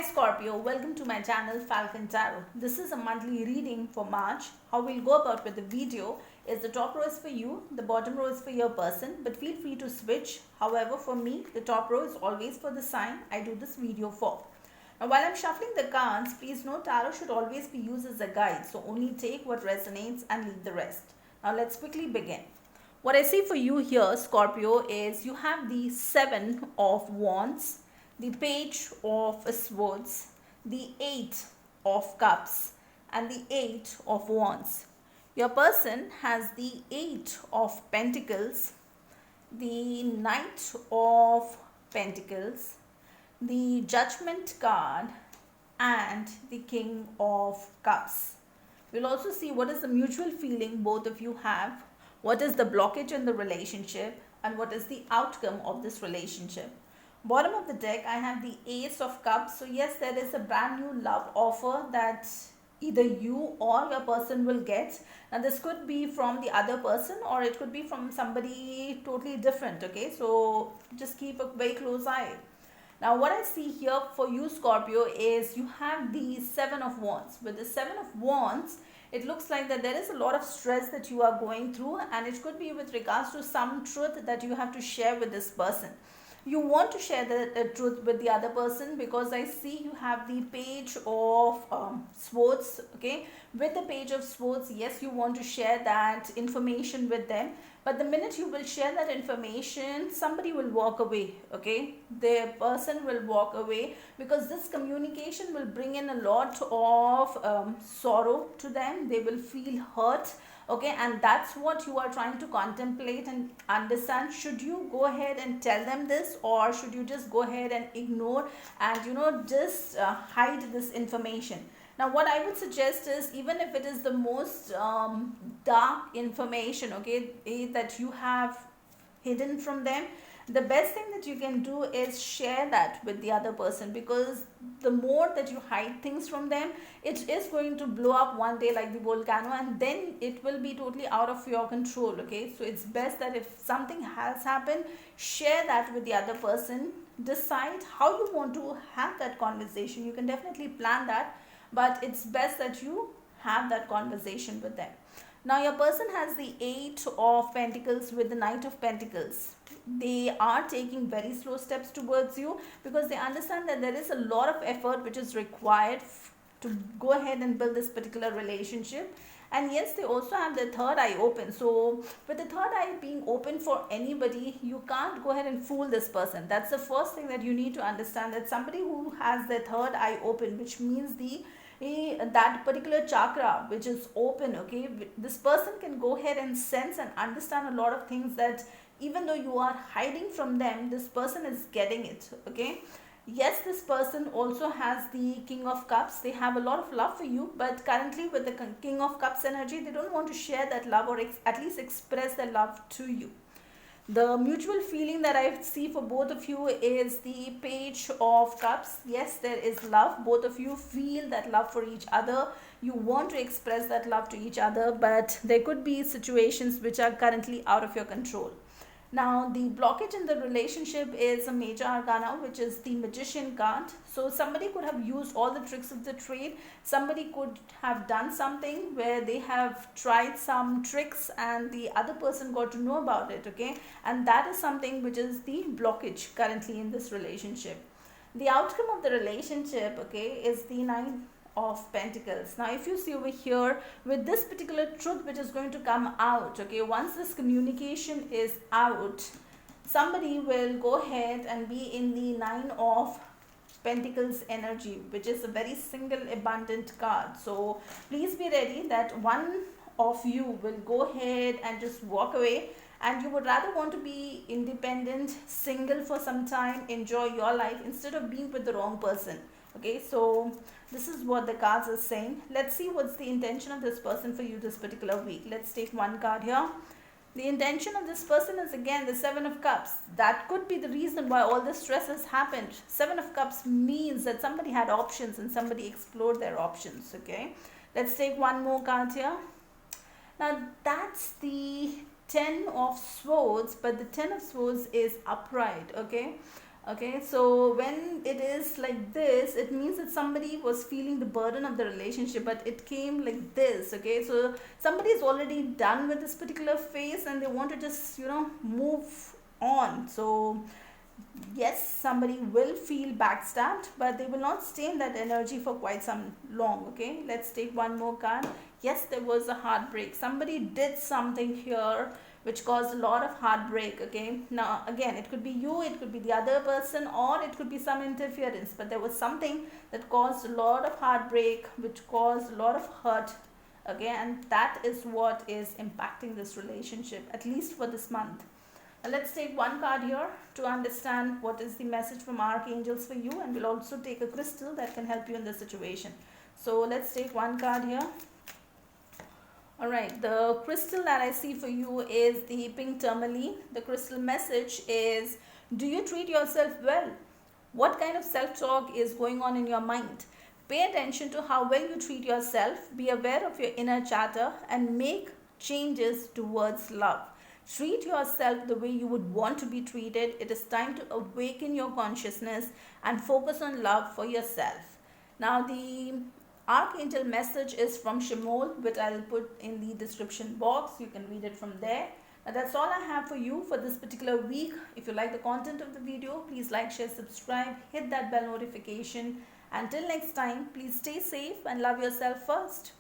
Scorpio, welcome to my channel Falcon Tarot. This is a monthly reading for March. How we'll go about with the video is the top row is for you, the bottom row is for your person, but feel free to switch. However, for me, the top row is always for the sign I do this video for. Now, while I'm shuffling the cards, please note tarot should always be used as a guide, so only take what resonates and leave the rest. Now, let's quickly begin. What I see for you here, Scorpio, is you have the Seven of Wands, the Page of Swords, the Eight of Cups, and the Eight of Wands. Your person has the Eight of Pentacles, the Knight of Pentacles, the Judgment card, and the King of Cups. We'll also see what is the mutual feeling both of you have, what is the blockage in the relationship, and what is the outcome of this relationship. Bottom of the deck, I have the Ace of Cups. So yes, there is a brand new love offer that either you or your person will get. Now this could be from the other person or it could be from somebody totally different. Okay, so just keep a very close eye. Now what I see here for you, Scorpio, is you have the Seven of Wands. With the Seven of Wands, it looks like that there is a lot of stress that you are going through, and it could be with regards to some truth that you have to share with this person. You want to share the truth with the other person because I see you have the Page of Swords. Okay, with the Page of Swords, yes, you want to share that information with them, but the minute you will share that information, somebody will walk away. Okay, the person will walk away because this communication will bring in a lot of sorrow to them. They will feel hurt. Okay, and that's what you are trying to contemplate and understand. Should you go ahead and tell them this, or should you just go ahead and ignore and just hide this information? Now what I would suggest is, even if it is the most dark information, okay, that you have hidden from them, the best thing that you can do is share that with the other person, because the more that you hide things from them, it is going to blow up one day like the volcano, and then it will be totally out of your control. Okay, so it's best that if something has happened, share that with the other person. Decide how you want to have that conversation. You can definitely plan that, but it's best that you have that conversation with them. Now your person has the Eight of Pentacles with the Knight of Pentacles. They are taking very slow steps towards you because they understand that there is a lot of effort which is required to go ahead and build this particular relationship. And yes, they also have their third eye open. So with the third eye being open for anybody, you can't go ahead and fool this person. That's the first thing that you need to understand, that somebody who has their third eye open, which means that particular chakra which is open, okay, this person can go ahead and sense and understand a lot of things that even though you are hiding from them, this person is getting it. Okay, yes, this person also has the King of Cups. They have a lot of love for you, but currently with the King of Cups energy, they don't want to share that love, or at least express their love to you. The mutual feeling that I see for both of you is the Page of Cups. Yes, there is love. Both of you feel that love for each other. You want to express that love to each other, but there could be situations which are currently out of your control. Now, the blockage in the relationship is a major arcana, which is the Magician card. So somebody could have used all the tricks of the trade. Somebody could have done something where they have tried some tricks and the other person got to know about it. Okay, and that is something which is the blockage currently in this relationship. The outcome of the relationship, okay, is the Nine of Pentacles. Now if you see over here, with this particular truth which is going to come out, okay, once this communication is out, somebody will go ahead and be in the Nine of Pentacles energy, which is a very single abundant card. So please be ready that one of you will go ahead and just walk away, and you would rather want to be independent, single for some time, enjoy your life instead of being with the wrong person. Okay, so this is what the cards are saying. Let's see what's the intention of this person for you this particular week. Let's take one card here. The intention of this person is again the Seven of Cups. That could be the reason why all this stress has happened. Seven of Cups means that somebody had options and somebody explored their options. Okay, let's take one more card here. Now that's the Ten of Swords, but the Ten of Swords is upright. Okay, Okay, so when it is like this, it means that somebody was feeling the burden of the relationship, but it came like this. Okay, so somebody is already done with this particular phase and they want to just, move on. So yes, somebody will feel backstabbed, but they will not stay in that energy for quite some long. Okay, let's take one more card. Yes, there was a heartbreak. Somebody did something here which caused a lot of heartbreak. Okay, now again, it could be you, it could be the other person, or it could be some interference, but there was something that caused a lot of heartbreak, which caused a lot of hurt. Okay, and that is what is impacting this relationship, at least for this month. Let's take one card here to understand what is the message from archangels for you, and we'll also take a crystal that can help you in this situation. So let's take one card here. Alright, the crystal that I see for you is the pink tourmaline. The crystal message is, do you treat yourself well? What kind of self-talk is going on in your mind? Pay attention to how well you treat yourself, be aware of your inner chatter, and make changes towards love. Treat yourself the way you would want to be treated. It is time to awaken your consciousness and focus on love for yourself. Now, the archangel message is from Shimol, which I'll put in the description box. You can read it from there. Now, that's all I have for you for this particular week. If you like the content of the video, please like, share, subscribe, hit that bell notification. Until next time, please stay safe and love yourself first.